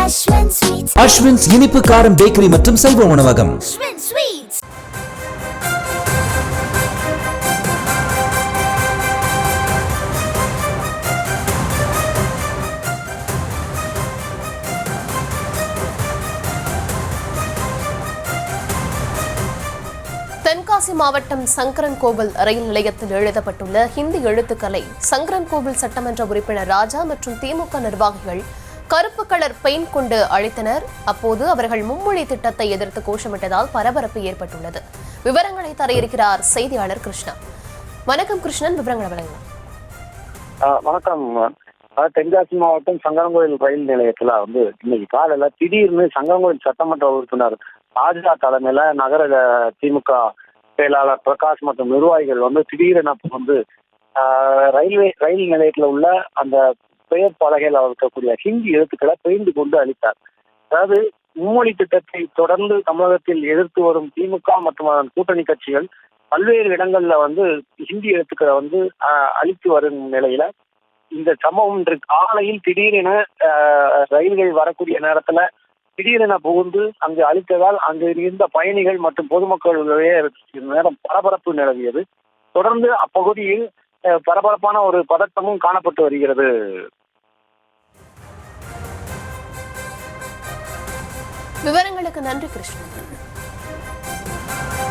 அஸ்வின்ஸ் இனிப்பு காரம் பேக்கரி மற்றும் செல்வ உணவகம். தென்காசி மாவட்டம் சங்கரன்கோவில் ரயில் நிலையத்தில் எழுதப்பட்டுள்ள ஹிந்தி எழுத்துக்களை சங்கரன்கோவில் சட்டமன்ற உறுப்பினர் ராஜா மற்றும் திமுக நிர்வாகிகள் கருப்பு கலர் பெயிண்ட் கொண்டு அழித்தனர். அப்போது அவர்கள் மும்மொழி திட்டத்தை எதிர்த்து கோஷமிட்டதால் பரபரப்பு ஏற்பட்டுள்ளது. விவரங்களை தர இருக்கிறார் செய்தியாளர் கிருஷ்ணா. வணக்கம் கிருஷ்ணன், விவரங்களை வழங்கலாம். வணக்கம். தென்காசி மாவட்டம் சங்கரன்கோவில் ரயில் நிலையத்துல இன்னைக்கு காலையில திடீர்னு சங்கரன்கோவில் சட்டமன்ற உறுப்பினர் ராஜா தலைமையில நகர திமுக செயலாளர் பிரகாஷ் மற்றும் நிர்வாகிகள் திடீரென ரயில் நிலையத்துல உள்ள அந்த பெயர் பலகையில் இருக்கக்கூடிய ஹிந்தி எழுத்துக்களை பெயர்ந்து கொண்டு அளித்தார். அதாவது மும்மொழி திட்டத்தை தொடர்ந்து தமிழகத்தில் எதிர்த்து வரும் திமுக மற்றும் அதன் கூட்டணி கட்சிகள் பல்வேறு இடங்கள்ல ஹிந்தி எழுத்துக்களை அளித்து வரும் நிலையில இந்த சம்பவம் இன்று காலையில் திடீரென ரயில்கள் வரக்கூடிய நேரத்துல திடீரென புகுந்து அங்கு அளித்ததால் அங்கு இருந்த பயணிகள் மற்றும் பொதுமக்களுடைய நேரம் பரபரப்பு நிலவியது. தொடர்ந்து அப்பகுதியில் பரபரப்பான ஒரு பதட்டமும் காணப்பட்டு வருகிறது. விவரங்களுக்கு நன்றி கிருஷ்ணன்.